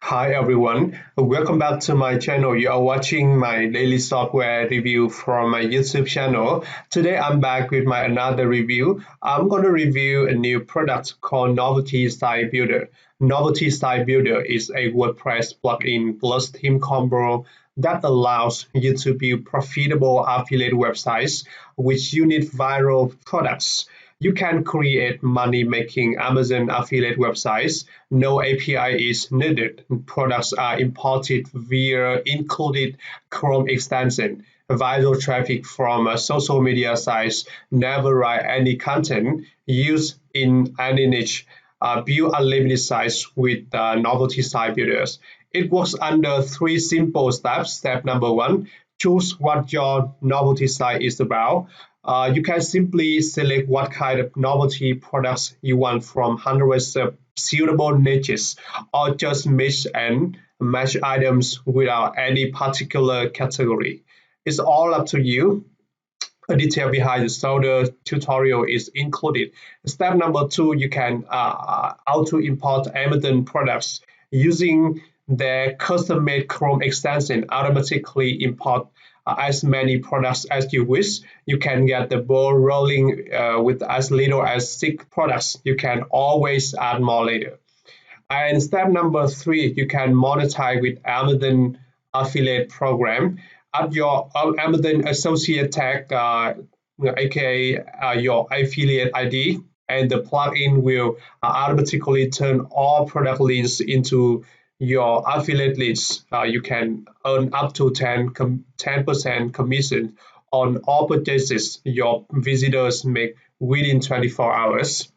Hi everyone, welcome back to my channel. You are watching my daily software review from my YouTube channel. Today I'm back with my another review. I'm going to review a new product called Novelty Site Builder. Novelty Site Builder is a WordPress plugin plus theme combo that allows you to build profitable affiliate websites with unique viral products. You can create money-making Amazon affiliate websites. No API is needed. Products are imported via included Chrome extension. Viral traffic from social media sites never write any content. Use in any niche. Build unlimited sites with novelty site builders. It works under three simple steps. Step number one, choose what your novelty site is about. You can simply select what kind of novelty products you want from hundreds of suitable niches, or just mix and match items without any particular category. It's all up to you. A detail behind the solder tutorial is included. Step number two, you can auto import Amazon products using the custom-made Chrome extension. Automatically import as many products as you wish. You can get the ball rolling with as little as 6 products. You can always add more later. And step number three, you can monetize with Amazon affiliate program. Add your Amazon associate tag, aka your affiliate ID, and the plugin will automatically turn all product links into your affiliate leads. You can earn up to 10% commission on all purchases your visitors make within 24 hours.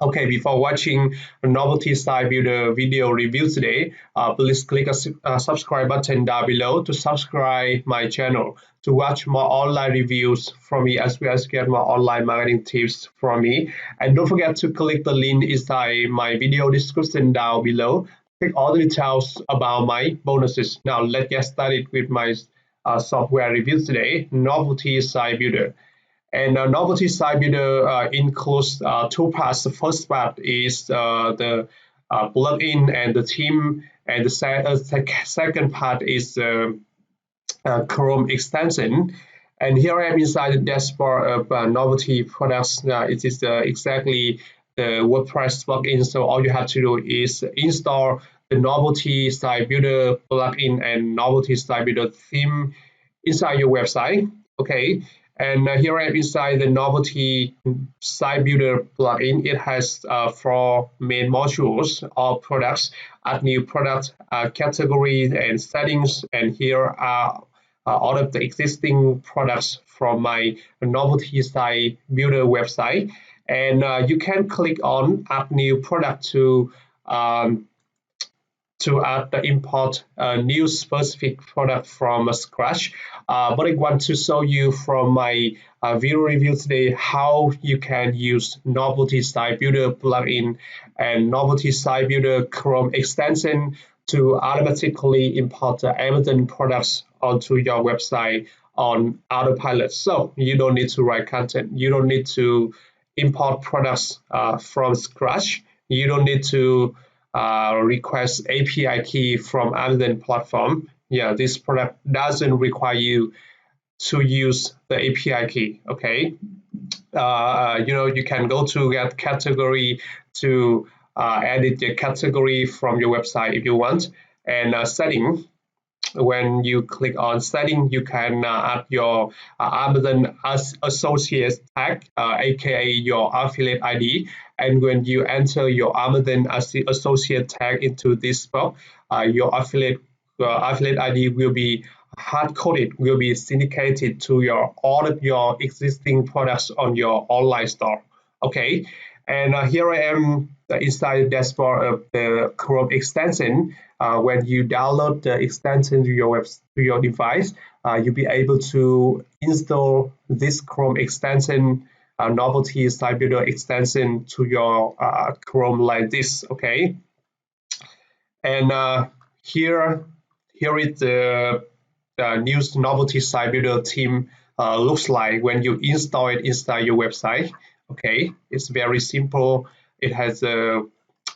Okay, before watching a Novelty Site Builder video review today, please click a subscribe button down below to subscribe my channel to watch more online reviews from me as well as get more online marketing tips from me. And don't forget to click the link inside my video description down below. Take all the details about my bonuses. Now let's get started with my software review today, Novelty Site Builder. And Novelty Site Builder includes two parts. The first part is the plugin and the theme, and the second part is the Chrome extension. And here I am inside the dashboard of Novelty products. It is exactly the WordPress plugin. So all you have to do is install the Novelty Site Builder plugin and Novelty Site Builder theme inside your website. Okay, and here I am inside the Novelty Site Builder plugin. It has 4 main modules or products: add new product, categories and settings. And here are all of the existing products from my Novelty Site Builder website. And you can click on add new product to add the import a new specific product from scratch. But I want to show you from my video review today how you can use Novelty Site Builder plugin and Novelty Site Builder Chrome extension to automatically import the Amazon products onto your website on autopilot. So you don't need to write content. You don't need to import products from scratch. You don't need to request API key from Amazon platform. Yeah, this product doesn't require you to use the API key. Okay, you can go to get category to edit the category from your website if you want. And setting, when you click on setting, you can add your Amazon associate tag, aka your affiliate ID. And when you enter your Amazon associate tag into this box, your affiliate ID will be hard coded, will be syndicated to all of your existing products on your online store. Okay, and here I am inside the dashboard of the Chrome extension. When you download the extension to your device, you'll be able to install this Chrome extension, Novelty Site Builder extension to your Chrome like this. Okay, and here is the new Novelty Site Builder theme looks like when you install it inside your website. Okay, it's very simple. It has a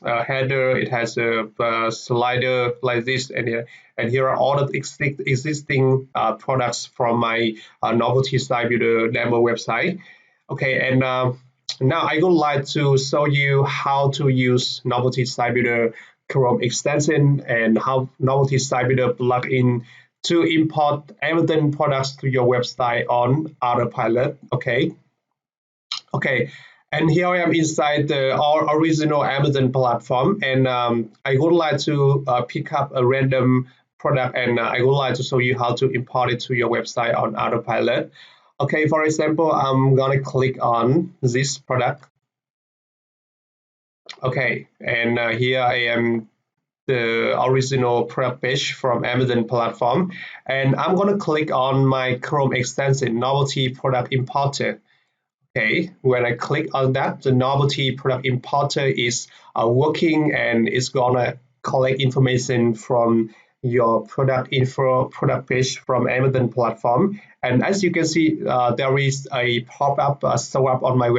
header, it has a slider like this, and here are all the existing products from my Novelty Site Builder demo website. Okay, and now I would like to show you how to use Novelty Site Builder Chrome extension and how Novelty Site Builder plugin to import Amazon products to your website on Autopilot. Okay, and here I am inside the original Amazon platform, and I would like to pick up a random product, and I would like to show you how to import it to your website on Autopilot. Okay, for example, I'm gonna click on this product. Okay, and here I am the original product page from Amazon platform, and I'm gonna click on my Chrome extension Novelty Product Importer. Okay, when I click on that, the Novelty Product Importer is working, and it's gonna collect information from your product info product page from Amazon platform. And as you can see, there is a pop-up show up on my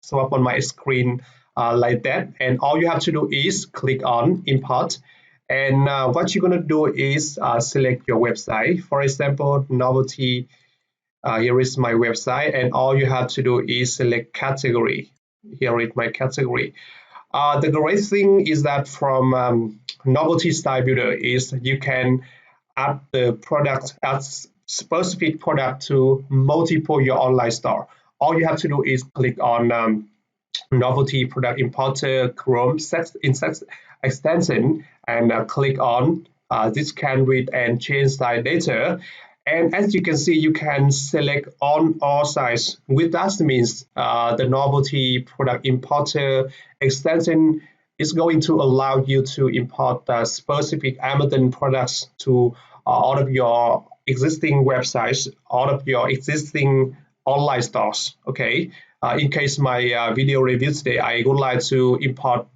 show up on my screen like that. And all you have to do is click on import. And what you're gonna do is select your website. For example, Novelty. Here is my website, and all you have to do is select category. Here is my category. The great thing is that from Novelty Site Builder is you can add the product, add specific product to multiple your online store. All you have to do is click on Novelty Product Importer Chrome extension and click on this can read and change site data. And as you can see, you can select on all sites. With that means the Novelty Product Importer extension is going to allow you to import specific Amazon products to all of your existing websites, all of your existing online stores. Okay. In case my video review today, I would like to import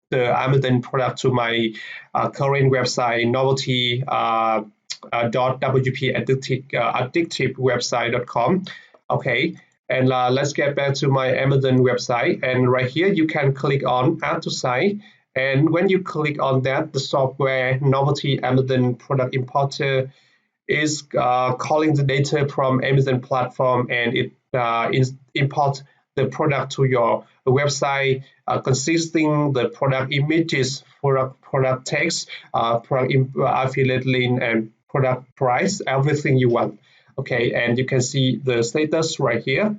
the Amazon product to my current website, novelty wp-addictive-website.com. Okay, and let's get back to my Amazon website, and right here you can click on add to site, and when you click on that, the software Novelty Amazon Product Importer is calling the data from Amazon platform, and it imports the product to your website, consisting the product images, product text, product affiliate link, and product price, everything you want. Okay, and you can see the status right here.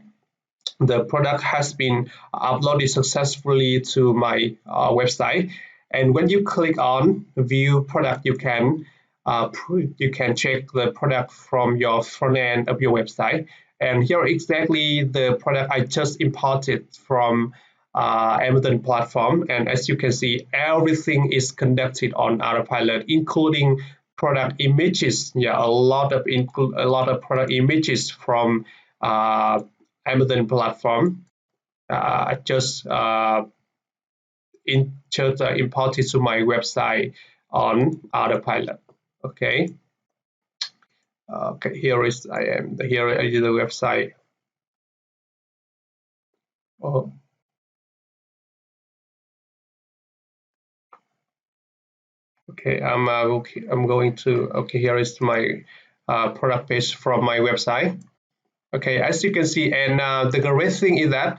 The product has been uploaded successfully to my website, and when you click on view product, you can check the product from your front end of your website. And here exactly the product I just imported from Amazon platform. And as you can see, everything is conducted on Autopilot, including product images. Yeah, a lot of product images from Amazon platform. Just imported to my website on Autopilot. Okay. Okay, here is the website. Oh. Okay, I'm going to, okay, here is my product page from my website. Okay, as you can see, and the great thing is that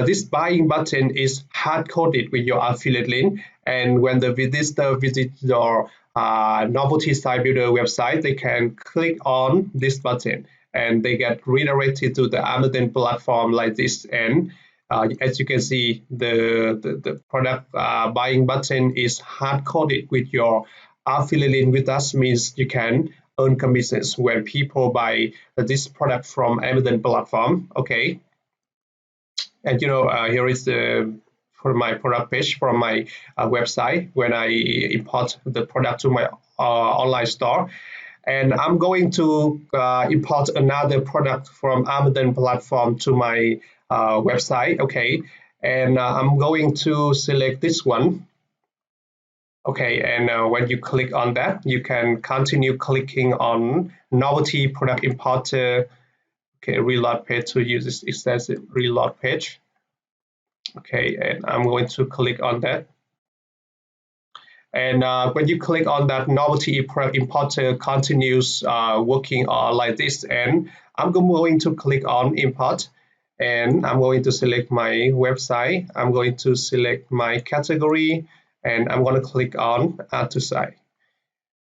this buying button is hard-coded with your affiliate link, and when the visitor visits your Novelty Site Builder website, they can click on this button and they get redirected to the Amazon platform like this. And as you can see, the product buying button is hard-coded with your affiliate link. With that means you can earn commissions when people buy this product from Amazon platform. Okay, and here is the for my product page from my website when I import the product to my online store. And I'm going to import another product from Amazon platform to my website. Okay, and I'm going to select this one. Okay, and when you click on that, you can continue clicking on Novelty Product Importer. Okay, reload page to use this extensive reload page. Okay, and I'm going to click on that. And when you click on that, novelty product importer continues working like this. And I'm going to click on import, and I'm going to select my website. I'm going to select my category, and I'm going to click on add to site.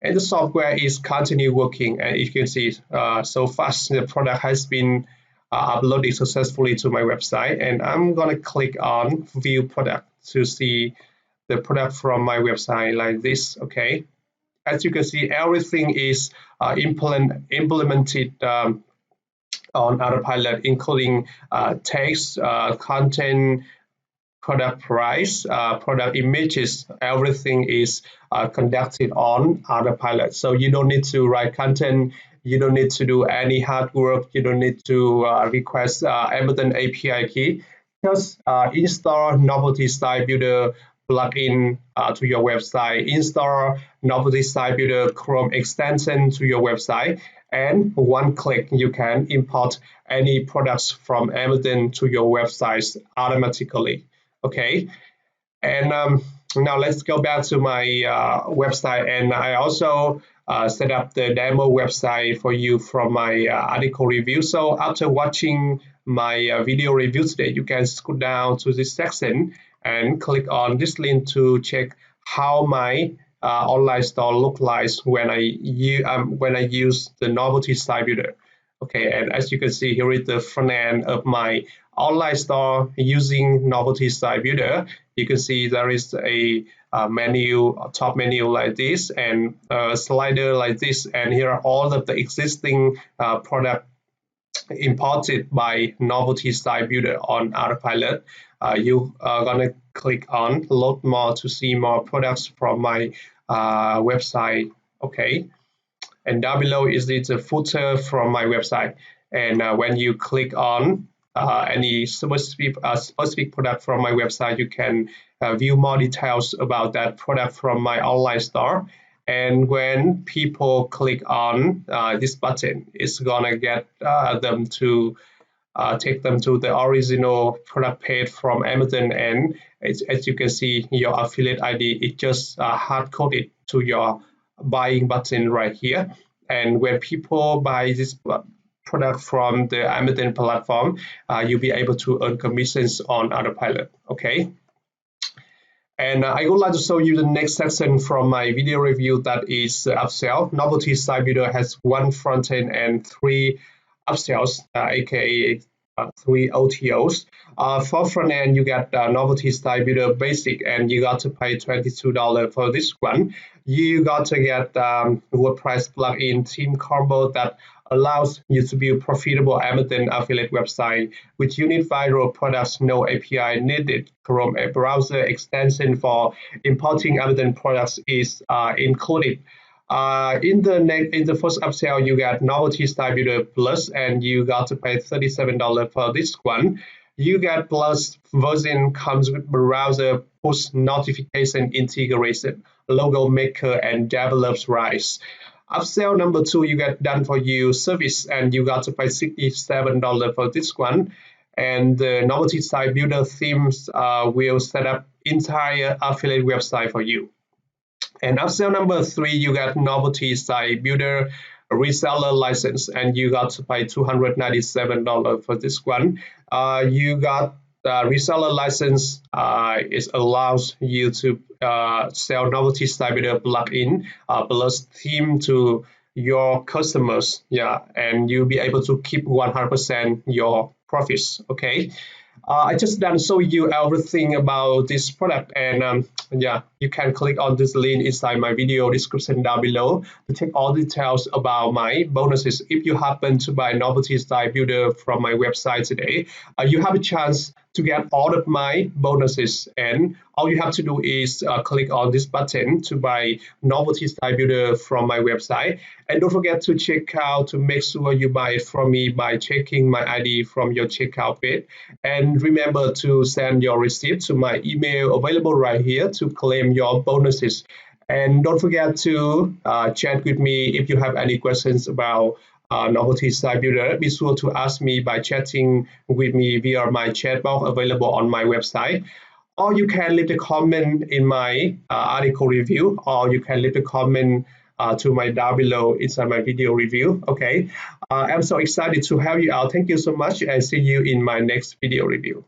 And the software is continue working, and you can see so fast the product has been uploaded successfully to my website. And I'm going to click on view product to see the product from my website like this. Okay, as you can see, everything is implemented on Autopilot, including text, content, product price, product images. Everything is conducted on Autopilot. So you don't need to write content. You don't need to do any hard work. You don't need to request Amazon API key. Just install Novelty Site Builder plugin to your website, install Novelty Site Builder Chrome extension to your website, and one click you can import any products from Amazon to your websites automatically. Okay, and now let's go back to my website, and I also set up the demo website for you from my article review. So after watching my video review today, you can scroll down to this section and click on this link to check how my online store look like when I use the Novelty Site Builder. Okay, and as you can see, here is the front end of my online store using Novelty Site Builder. You can see there is a menu, a top menu like this, and a slider like this, and here are all of the existing product imported by Novelty Site Builder on Autopilot. You are gonna click on load more to see more products from my website. Okay, and down below is the footer from my website. And when you click on any specific product from my website, you can view more details about that product from my online store. And when people click on this button, it's gonna get them to take them to the original product page from Amazon. And as you can see, your affiliate ID is just hard coded to your buying button right here. And when people buy this product from the Amazon platform, you'll be able to earn commissions on Autopilot. Okay. And I would like to show you the next section from my video review, that is upsell. Novelty Site Builder has one front end and three upsells, aka three OTOs. For front end, you get Novelty Site Builder Basic, and you got to pay $22 for this one. You got to get WordPress plugin theme combo that allows you to build profitable Amazon affiliate website with unique viral products, no API needed. Chrome a browser extension for importing Amazon products is included. In the first upsell, you get Novelty Site Builder Plus, and you got to pay $37 for this one. You get Plus version comes with browser push notification integration, logo maker, and develops rights. Upsell number 2, you get done for you service, and you got to pay $67 for this one. And the Novelty Site Builder themes will set up entire affiliate website for you. And upsell number 3, you get Novelty Site Builder reseller license, and you got to pay $297 for this one. You got reseller license. It allows you to sell Novelty Site Builder plugin plus theme to your customers. Yeah, and you'll be able to keep 100% your profits. Okay. I just done show you everything about this product, and yeah, you can click on this link inside my video description down below to take all details about my bonuses. If you happen to buy Novelty Site Builder from my website today, you have a chance to get all of my bonuses, and all you have to do is click on this button to buy Novelty Site Builder from my website. And don't forget to check out to make sure you buy it from me by checking my ID from your checkout page. And remember to send your receipt to my email available right here to claim your bonuses. And don't forget to chat with me if you have any questions about Novelty Site Builder, be sure to ask me by chatting with me via my chat box available on my website. Or you can leave the comment in my article review, or you can leave the comment to my down below inside my video review. Okay, I'm so excited to have you out. Thank you so much, and see you in my next video review.